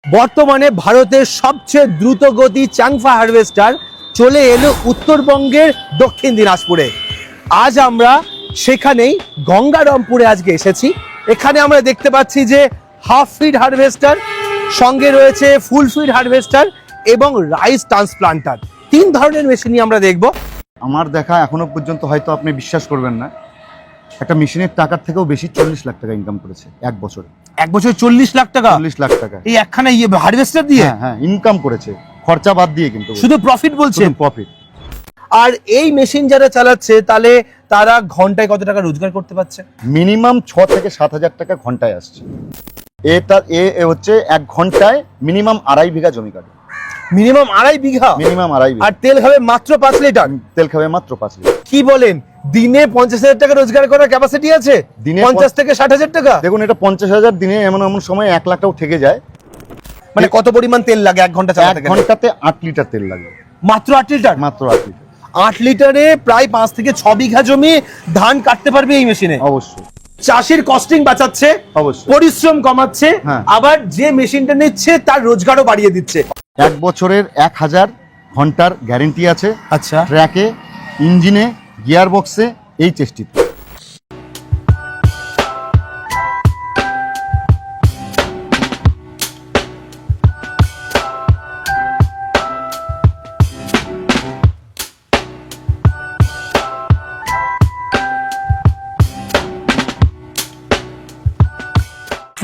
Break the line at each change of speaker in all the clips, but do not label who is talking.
বর্তমানে ভারতের সবচেয়ে দ্রুতগতি চাংফা হারভেস্টার চলে এলো উত্তরবঙ্গের দক্ষিণ দিনাজপুরে। আজ আমরা সেখানেই গঙ্গারামপুরে আজকে এসেছি। এখানে আমরা দেখতে পাচ্ছি যে হাফ ফিড হারভেস্টার, সঙ্গে রয়েছে ফুল ফিড হারভেস্টার এবং রাইস ট্রান্সপ্লান্টার। তিন ধরনের মেশিনই আমরা দেখব।
আমার দেখা এখনো পর্যন্ত হয়তো আপনি বিশ্বাস করবেন না, একটা মেশিনের টাকার থেকেও বেশি 40 লাখ টাকা ইনকাম করেছে এক বছরে।
এক বছর 40 লাখ টাকা?
40 লাখ টাকা
এই একখানা হারভেস্টার দিয়ে?
হ্যাঁ, ইনকাম করেছে, খরচা বাদ দিয়ে। কিন্তু
শুধু প্রফিট বলছেন?
প্রফিট।
আর এই মেশিন যারা চালাচ্ছে তাহলে তারা ঘন্টায় কত টাকা রোজগার করতে পারছে?
মিনিমাম 6 থেকে 7 হাজার টাকা ঘন্টায় আসছে। এ হচ্ছে এক ঘন্টায় মিনিমাম 2.5 বিঘা জমি কাটে।
মিনিমাম 2.5 বিঘা?
মিনিমাম 2.5 বিঘা।
আর তেল খাবে মাত্র 5 লিটার?
তেল খাবে মাত্র 5 লিটার।
কি বলেন? দিনে 50,000 টাকা রোজগার করার ক্যাপাসিটি আছে?
দিনে
50 থেকে 60,000 টাকা?
দেখুন, এটা 50,000, দিনে এমন এমন সময় 1 লাখটাও থেকে যায়।
মানে কত পরিমাণ তেল লাগে এক ঘন্টা চালাতে
এক
গেলে?
ঘন্টাতে 8 লিটার তেল লাগে।
মাত্র 8 লিটার?
মাত্র 8 লিটার।
8 লিটারে প্রায় 5 থেকে 6 বিঘা জমি ধান কাটতে পারবে এই মেশিনে।
অবশ্যই।
চাষির কস্টিং বাঁচাচ্ছে,
অবশ্যই।
পরিশ্রম কমাচ্ছে,
হ্যাঁ।
আবার যে মেশিনটা নিচ্ছে তার রোজগারও বাড়িয়ে দিচ্ছে।
এক বছরের 1000 ঘন্টার গ্যারেন্টি আছে।
আচ্ছা।
ট্র্যাকে, ইঞ্জিনে, গিয়ার বক্সে, এই চেষ্টিতে।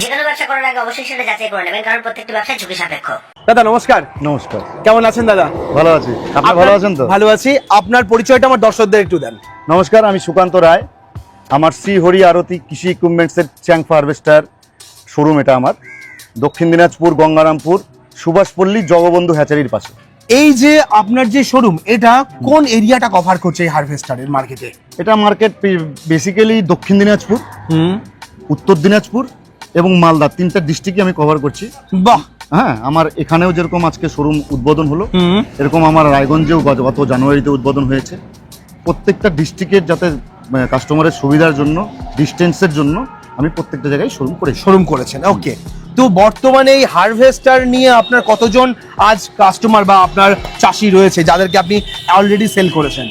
যেকোনো ব্যবসা করার আগে অবশ্যই সেটা যাচাই করে নেবেন, কারণ প্রত্যেকটা ব্যবসা ঝুঁকি সাপেক্ষ।
দাদা নমস্কার।
নমস্কার।
কেমন আছেন দাদা?
ভালো আছি, আপনি ভালো আছেন তো?
ভালো আছি। আপনার পরিচয়টা আমার দর্শকদের একটু দেন।
নমস্কার, আমি সুকান্ত রায়। আমার শ্রী হরি আরতি কৃষি ইকুইপমেন্টসের চাংফা হারভেস্টার শোরুম। এটা আমার দক্ষিণ দিনাজপুর গঙ্গারামপুর সুভাষপল্লী জগবন্ধু হ্যাচারির পাশে।
এই যে আপনার যে শোরুম, এটা কোন এরিয়াটা কভার করছে এই হারভেস্টারের মার্কেটে?
এটা মার্কেট বেসিক্যালি দক্ষিণ দিনাজপুর, উত্তর দিনাজপুর এবং মালদা, 3টা ডিস্ট্রিক্টই আমি কভার করছি।
বাহ।
হ্যাঁ, আমার এখানেও যেরকম আজকে শোরুম উদ্বোধন হলো, এরকম আমার রায়গঞ্জেও গত জানুয়ারিতে উদ্বোধন হয়েছে। প্রত্যেকটা ডিস্ট্রিক্টের যাতে কাস্টমারের সুবিধার জন্য, ডিস্টেন্সের জন্য আমি প্রত্যেকটা জায়গায় শোরুম
করেছেন। ওকে। তো বর্তমানে এই হারভেস্টার নিয়ে আপনার কতজন আজ কাস্টমার বা আপনার চাষি রয়েছে যাদেরকে আপনি অলরেডি সেল করেছেন?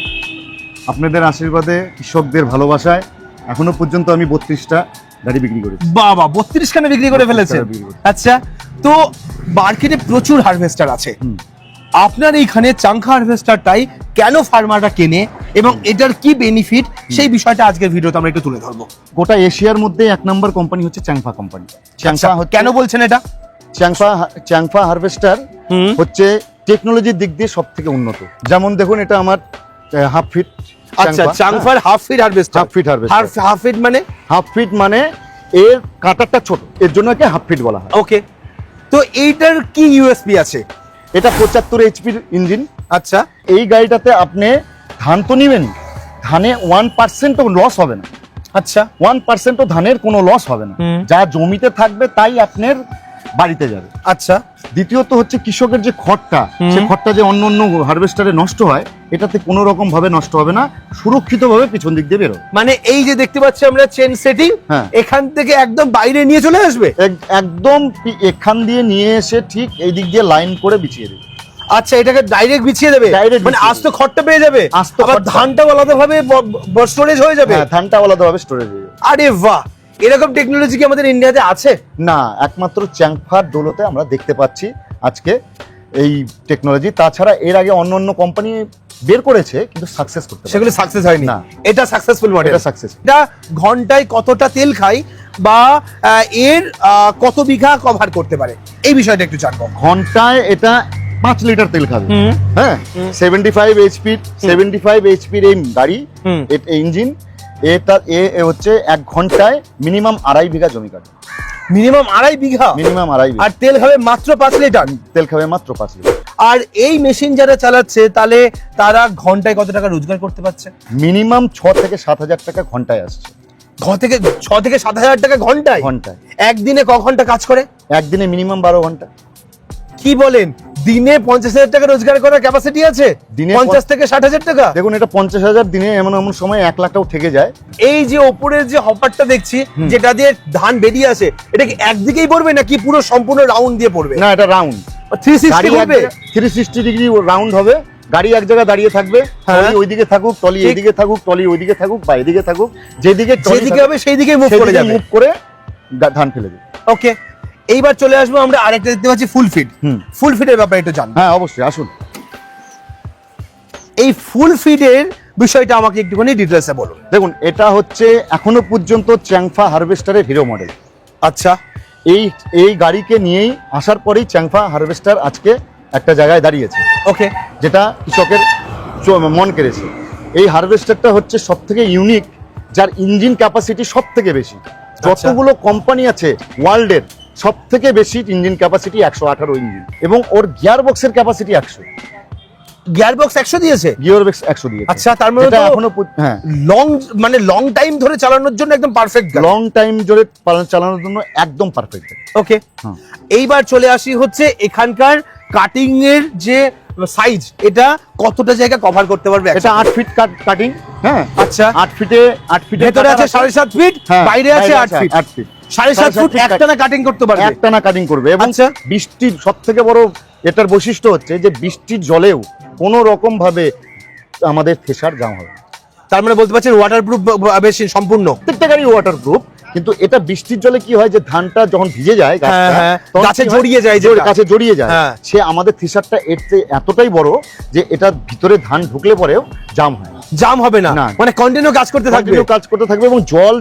আপনাদের আশীর্বাদে, কৃষকদের ভালোবাসায় এখনো পর্যন্ত আমি 32টা গাড়ি বিক্রি করেছি।
বাবা, 32 খানে বিক্রি করে ফেলেছেন? আচ্ছা। তো মার্কেটে প্রচুর হারভেস্টার আছে, আপনার এইখানে চাংফা হারভেস্টারটাই কেন ফার্মাররা কেনে এবং এটার কি বেনিফিট, সেই বিষয়টা আজকের ভিডিওতে আমরা একটু তুলে ধরবো।
গোটা এশিয়ার মধ্যে 1 নম্বর কোম্পানি হচ্ছে চাংফা কোম্পানি।
আচ্ছা, কেন বলছেন এটা?
চাংফা হারভেস্টার হচ্ছে টেকনোলজির দিক দিয়ে সবথেকে উন্নত। যেমন দেখুন, এটা আমার হাফ ফিট।
আচ্ছা, চাংফার half feet harvester. Half feet মানে
এর কাঁটারটা ছোট, এর জন্য একে হাফ ফিট বলা হয়।
ওকে। তো এইটার কি ইউএসপি আছে?
এটা 75 এইচপির ইঞ্জিন।
আচ্ছা।
এই গাড়িটাতে আপনি ধান তো নিবেনই, ধানে 1%ও লস হবে না।
আচ্ছা।
1%ও ধানের কোনো লস হবে না। যা জমিতে থাকবে তাই আপনার বাড়িতে যাবে।
আচ্ছা।
দ্বিতীয়ত হচ্ছে কৃষকের যে খড়টা, সে খড়টা যে অন্য অন্য হারভেস্টারে নষ্ট হয়, এটাতে কোনো রকম ভাবে নষ্ট হবে না, সুরক্ষিত ভাবে পিছন দিক দিয়ে বেরোবে।
মানে এই যে দেখতে পাচ্ছি আমরা চেন সেটিং, এখান থেকে একদম বাইরে নিয়ে চলে আসবে?
একদম এখান দিয়ে নিয়ে এসে ঠিক এই দিক দিয়ে লাইন করে বিছিয়ে দেবে।
আচ্ছা, এটাকে ডাইরেক্ট বিছিয়ে দেবে? মানে আস্ত খড়টা পেয়ে যাবে, আবার ধানটাও আলাদাভাবে স্টোরেজ হয়ে যাবে?
হ্যাঁ, ধানটা আলাদাভাবে স্টোরেজ হয়ে যাবে।
আরে বাহ, এরকম টেকনোলজি কি আমাদের ইন্ডিয়াতে আছে?
না, একমাত্র চাংফার দৌলতে আমরা দেখতে পাচ্ছি আজকে এই টেকনোলজি। তাছাড়া এর আগে অন্য অন্য কোম্পানি বের করেছে, কিন্তু সাকসেস করতে পারেনি।
সেগুলো সাকসেস হয়নি।
না,
এটা সাকসেসফুল মডেল।
এটা সাকসেস।
এটা ঘন্টায় কতটা তেল খায় বা এর কত বিঘা কভার করতে পারে, এই বিষয়টা একটু জানবো।
ঘন্টায় এটা 5 লিটার তেল খাবে। হ্যাঁ, 75 এইচপির এই গাড়ি, ইঞ্জিন। এটা হচ্ছে এক ঘন্টায় মিনিমাম 2.5 বিঘা জমি কাটে।
মিনিমাম 2.5 বিঘা?
মিনিমাম 2.5 বিঘা।
আর তেল খাবে মাত্র 5 লিটার?
তেল খাবে মাত্র 5 লিটার।
আর এই মেশিন যারা চালাচ্ছে তাহলে তারা ঘন্টায় কত টাকা রোজগার করতে পারছে?
মিনিমাম 6 থেকে 7 হাজার টাকা ঘন্টায় আসছে।
6 থেকে 7 হাজার টাকা ঘন্টায়?
ঘন্টায়।
একদিনে ক ঘন্টা কাজ করে?
একদিনে মিনিমাম 12 ঘন্টা।
কি বলেন? দিনে 50,000 টাকা রোজগার করার ক্যাপাসিটি আছে?
দিনে
50 থেকে 60,000 টাকা?
দেখুন এটা 50,000, দিনে এমন এমন সময় 1 লাখ টাকাও থেকে যায়।
এই যে ওপরের যে হপারটা দেখছি যেটা দিয়ে ধান বেরিয়ে আসে, এটা কি একদিকেই পড়বে নাকি পুরো সম্পূর্ণ রাউন্ড দিয়ে পড়বে?
না, এটা রাউন্ড
360 পড়বে?
360 ডিগ্রি রাউন্ড হবে। গাড়ি এক জায়গায় দাঁড়িয়ে থাকবে,
হ্যাঁ।
টলি ওইদিকে থাকুক, টলি
ঠিক।
এইদিকে থাকুক, টলি ওইদিকে থাকুক বা এদিকে থাকুক, যেদিকে
যেদিকে হবে সেই দিকেই মুভ করে যাবে।
মুভ করে ধান ফেলে দেবে।
ওকে, এইবার চলে আসবো আমরা আরেকটা দেখতে পাচ্ছি ফুল ফিড। ফুল ফিডের ব্যাপারে একটু জানবো।
হ্যাঁ অবশ্যই, আসুন।
এই ফুল ফিডের বিষয়টা আমাকে একটুখানি ডিটেলসে বলুন।
দেখুন এটা হচ্ছে এখনো পর্যন্ত চ্যাংফা হারভেস্টারের হিরো মডেল।
আচ্ছা,
এই গাড়িকে নিয়েই আসার পরেই চ্যাংফা হারভেস্টার আজকে একটা জায়গায় দাঁড়িয়েছে,
ওকে,
যেটা কৃষকের মন কেড়েছে। এই হারভেস্টারটা হচ্ছে সব থেকে ইউনিক, যার ইঞ্জিন ক্যাপাসিটি সব থেকে বেশি। যতগুলো কোম্পানি আছে ওয়ার্ল্ডের, সব থেকে বেশি ইঞ্জিন ক্যাপাসিটি 118 ইঞ্জিন, এবং ওর গিয়ার বক্সের ক্যাপাসিটি 100।
গিয়ার বক্স 100 দিয়েছে?
গিয়ার বক্স 100 দিয়েছে।
আচ্ছা, তার মানে
এটা
তো
এখনো হ্যাঁ
লং টাইম ধরে চালানোর জন্য একদম পারফেক্ট।
লং টাইম জোরে চালানোর জন্য একদম পারফেক্ট।
ওকে, এইবার চলে আসি হচ্ছে এখানকার কাটিং এর যে সাইজ, এটা কতটা জায়গা কভার করতে পারবে?
এটা 8 ফিট কাটিং। হ্যাঁ,
আচ্ছা,
8 ফিটে
ভেতরে আছে 7.5 ফিট, বাইরে আছে 8 ফিট।
8 ফিট
7.5 ফুট একটানা কাটিং করতে পারবে?
একটানা কাটিং করবে। এবং
আচ্ছা,
বৃষ্টির সবথেকে বড় এটার বৈশিষ্ট্য হচ্ছে যে বৃষ্টির জলেও কোনো রকম ভাবে আমাদের থেসার জাম হবে।
তার মানে বলতে পারছেন ওয়াটারপ্রুফ বেশি সম্পূর্ণ?
প্রত্যেকটা গাড়ি ওয়াটারপ্রুফ, কিন্তু এটা বৃষ্টির জলে কি হয় যে ধানটা যখন ভিজে যায়
গাছে জড়িয়ে যায়,
গাছে জড়িয়ে যায়, সে আমাদের থেসারটা এতটাই বড় যে এটা ভিতরে ধান ঢুকলে পরেও জাম হয় না।
জাম হবে না, মানে কন্টিনিউ কাজ করতে থাকবে?
কাজ করতে থাকবে, এবং জল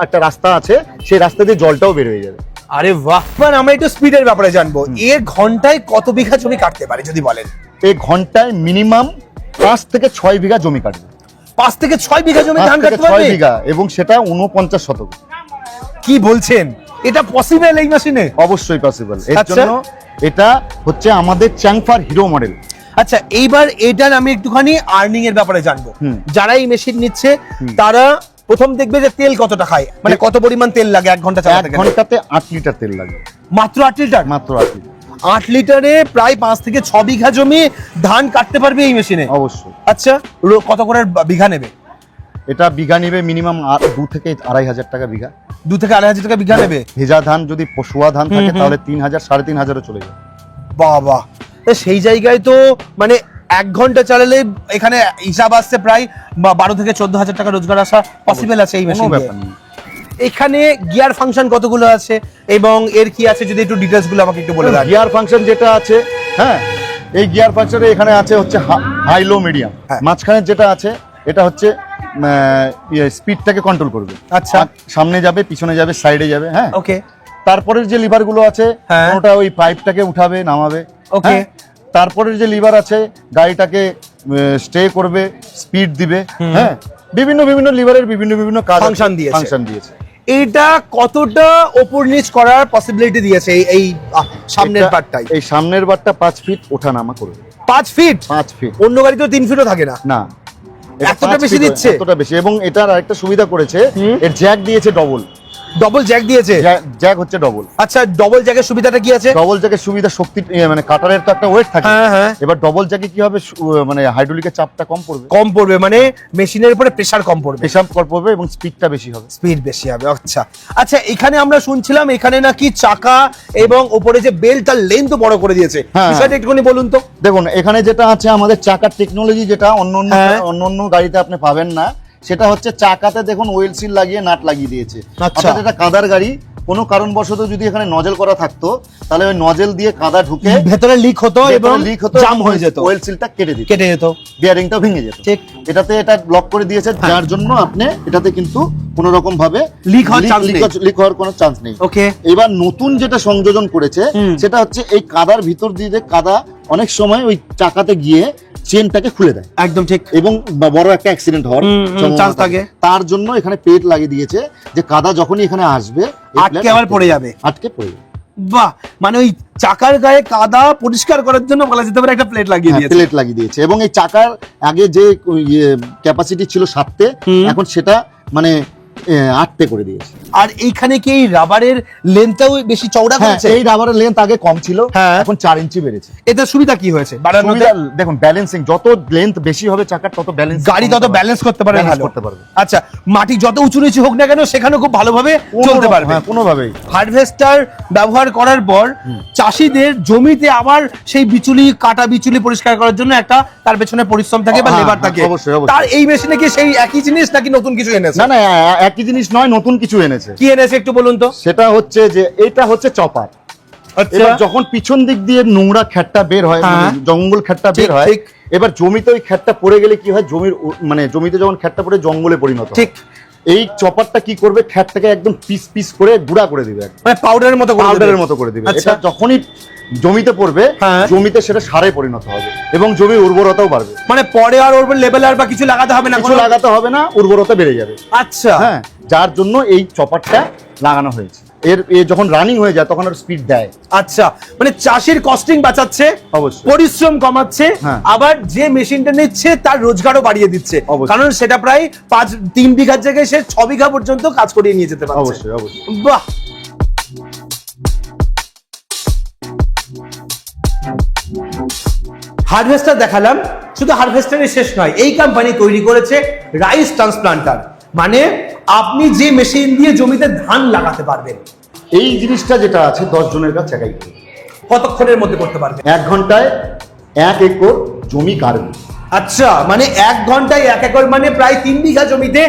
একটা রাস্তা আছে, সেই রাস্তা দিয়ে জলটাও বের হয়ে যাবে।
আরে বাহ! মানে আমরা একটু স্পিডের ব্যাপারে জানবো। এর ঘন্টায় কত বিঘা জমি কাটতে পারে যদি বলেন?
এই ঘন্টায় মিনিমাম 5 থেকে 6 বিঘা জমি কাটবে।
5 থেকে 6 বিঘা জমি ধান কাটতে পারবে?
6 বিঘা, এবং সেটা 49 শতক।
কি বলছেন? এটা পসিবল এই মেশিনে?
অবশ্যই পসিবল। এর জন্য এটা হচ্ছে আমাদের চ্যাংফার হিরো মডেল।
আচ্ছা, এইবার এটার আমি একটুখানি আর্নিং এর ব্যাপারে জানবো। যারা এই মেশিন নিচ্ছে তারা প্রথম দেখবে যে তেল কতটা খায়, মানে কত পরিমাণ তেল লাগে 1 ঘন্টা চালাতে?
1 ঘন্টাতে 8 লিটার তেল লাগে।
মাত্র 8 লিটার?
মাত্র 8 লিটার।
8 লিটারে প্রায় 5 থেকে 6 বিঘা জমি ধান কাটতে পারবে এই মেশিনে?
অবশ্যই।
আচ্ছা, কত করে বিঘা নেবে?
এটা বিঘা নেবে মিনিমাম 2 থেকে 2,500 টাকা বিঘা।
2 থেকে 2,500 টাকা বিঘা নেবে?
ভেজা ধান যদি পশুয়া ধান থাকে তাহলে 3,000 3,500 চলে যাবে।
বাবা, সেই জায়গায় তো মানে 1 ঘন্টা চালালে এখানে হিসাব আসছে প্রায় 12 থেকে 14,000 টাকা রোজগার আসা পসিবল আছে এই মেশিন দিয়ে। এখানে গিয়ার ফাংশন কতগুলো আছে এবং এর কি আছে যদি একটু ডিটেইলস গুলো আমাকে একটু বলে দেন।
গিয়ার ফাংশন যেটা আছে, হ্যাঁ, এই গিয়ার ফাংশনে এখানে আছে হচ্ছে হাই লো মিডিয়াম। মাঝখানে যেটা আছে এটা হচ্ছে স্পিডটাকে কন্ট্রোল করবে।
আচ্ছা,
সামনে যাবে, পিছনে যাবে, সাইডে যাবে। হ্যাঁ,
ওকে।
তারপরের যে লিভার গুলো আছে ওটা ওই পাইপটাকে উঠাবে, নামাবে।
ওকে।
তারপরের যে লিভার আছে গাড়িটাকে স্টে করবে, স্পিড দিবে। হ্যাঁ, বিভিন্ন বিভিন্ন লিভারের বিভিন্ন কাজ
ফাংশন
দিয়েছে।
এইটা কতটা ওপর নিচ করার পসিবিলিটি দিয়েছে এই সামনের পার্টটাই?
এই সামনের পার্টটা 5 ফিট ওঠা নামা করবে।
5 ফিট?
5 ফিট।
অন্য গাড়ি তো 3 ফিটও থাকে না।
না,
এতটা বেশি দিচ্ছে?
এতটা বেশি। এবং এটার আরেকটা সুবিধা করেছে, এর জ্যাক দিয়েছে
ডবল জ্যাক দিয়েছে?
জ্যাক হচ্ছে ডবল।
আচ্ছা, ডবল জ্যাকের সুবিধাটা কি আছে?
ডবল জ্যাকের সুবিধা শক্তি, মানে কাটারের তো একটা ওয়েট থাকে।
হ্যাঁ।
এবার ডবল জ্যাকে কি হবে, মানে হাইড্রোলিকের চাপটা কম পড়বে,
মানে মেশিনের উপরে প্রেসার কম পড়বে,
এবং স্পিডটা বেশি হবে।
আচ্ছা, এখানে আমরা শুনছিলাম এখানে নাকি চাকা এবং উপরে যে বেল্ট তার লেন্থ বড় করে দিয়েছে, বিষয়টা একটুখানি বলুন তো।
দেখুন এখানে যেটা আছে আমাদের চাকার টেকনোলজি, যেটা অন্য গাড়িতে আপনি পাবেন না, সেটা হচ্ছে চাকাতে দেখুন ওয়েল সিল লাগিয়ে নাট লাগিয়ে দিয়েছে। অর্থাৎ এটা কাদার গাড়ি, কোনো কারণবশত যদি এখানে নজেল করা থাকতো তাহলে ওই নজেল দিয়ে কাদা ঢুকে
ভেতরে লিক হতো এবং জাম হয়ে যেত,
ওয়েল সিলটা কেটে যেত,
বিয়ারিংটা ভেঙে যেত।
ঠিক, এটাতে এটা ব্লক করে দিয়েছে, যার জন্য আপনি এটাতে কিন্তু কোনো রকম ভাবে লিক হওয়ার কোনো চান্স নেই।
ওকে।
এবার নতুন যেটা সংযোজন করেছে সেটা হচ্ছে এই কাদার ভিতর দিয়ে কাদা অনেক সময় ওই চাকাতে গিয়ে চেনটাকে খুলে দেয়।
একদম ঠিক।
এবং বড় একটা অ্যাক্সিডেন্ট হওয়ার চান্স থাকে। তার জন্য এখানে প্লেট লাগিয়ে দিয়েছে, যে কাদা যখনই এখানে আসবে
আটকে পড়ে যাবে। বাহ, মানে ওই চাকার গায়ে কাদা পরিষ্কার করার জন্য বলা যেতে পারে একটা প্লেট লাগিয়ে দিয়েছে।
এবং এই চাকার আগে যে ক্যাপাসিটি ছিল 7টে, এখন সেটা মানে 8টে করে দিয়েছে।
আর এইখানে কি এই রাবারের লেন্থটাও বেশি চওড়া
হ্যাঁ,
করেছে?
এই রাবারের লেন্থ আগে কম ছিল,
হ্যাঁ।
এখন 4 ইঞ্চি বেড়েছে।
এটা সুবিধা কি হয়েছে বাড়ানোতে?
সুবিধা দেখুন, ব্যালেন্সিং, যত লেন্থ বেশি হবে চাকার তত ব্যালেন্স,
গাড়ি তত ব্যালেন্স করতে পারে,
Balance
ভালো
করতে পারবে।
আচ্ছা, মাটি যত উঁচু নিচু হোক না কেন সেখানে খুব ভালোভাবে চলতে পারবে।
হ্যাঁ, কোনোভাবেই।
হারভেস্টার ব্যবহার করার পর চাষিদের জমিতে আবার সেই বিচুলি, কাটা বিচুলি পরিষ্কার করার জন্য একটা তার পেছনে পরিশ্রম থাকে বা
হ্যাঁ,
লেবার
হ্যাঁ,
থাকে।
অবশ্যই, অবশ্যই।
তার এই মেশিনে কি সেই একই জিনিস নাকি নতুন কিছু এনেছে?
না না, একই জিনিস নয়, নতুন কিছু এনেছে।
কি এনেছে একটু বলুন তো।
সেটা হচ্ছে যে এটা হচ্ছে চপার।
আচ্ছা,
এবার যখন পিছন দিক দিয়ে নোংরা খ্যাটটা বের হয়, মানে
হ্যাঁ।
জঙ্গল খ্যাটটা
ঠিক,
বের হয়,
ঠিক।
এবার জমিতে ওই খ্যাটটা পড়ে গেলে কি হয়, মানে জমিতে যখন খ্যাটটা পড়ে জঙ্গলে পরিণত হয়।
ঠিক।
এই চপারটা কি করবে, খ্যাটটাকে একদম পিস পিস করে গুঁড়া করে দিবে,
মানে পাউডারের মতো করে
পাউডারের
দেবে।
মতো করে দিবে।
আচ্ছা।
এটা যখনই জমিতে পড়বে,
হ্যাঁ।
জমিতে সেটা সারে পরিণত হবে এবং জমির উর্বরতাও বাড়বে।
মানে পরে আর ওর লেবেলার বা কিছু লাগাতে হবে না,
কিছু
কোনো?
লাগাতে হবে না, উর্বরতা বেড়ে যাবে।
আচ্ছা,
হ্যাঁ, যার জন্য এই চপারটা লাগানো হয়েছে। এ যখন রানিং হয়ে যায় তখন আর স্পিড দেয়।
আচ্ছা, মানে চাষির কস্টিং বাঁচাচ্ছে,
অবশ্যই।
পরিশ্রম কমাচ্ছে,
হ্যাঁ।
আবার যে মেশিনটা নিচ্ছে তার রোজগারও বাড়িয়ে দিচ্ছে।
অবশ্যই।
কারণ সেটা প্রায় 3 বিঘার জায়গায় সে 6 বিঘা পর্যন্ত কাজ করিয়ে নিয়ে যেতে পারছে।
অবশ্যই, অবশ্যই।
বাহ। হারভেস্টার দেখালাম, শুধু হারভেস্টারই শেষ নয়, এই কোম্পানি তৈরি করেছে রাইস ট্রান্সপ্লান্টার, মানে আপনি যে মেশিন দিয়ে জমিতে ধান লাগাতে পারবেন।
এই জিনিসটা যেটা আছে 10 জনের কাছে একাই করবে।
কতক্ষণের মধ্যে করতে পারবেন?
1 ঘন্টায় 1 একর জমি কাটবে।
আচ্ছা, মানে 1 ঘন্টায় 1 একর, মানে প্রায় 3 বিঘা জমিতে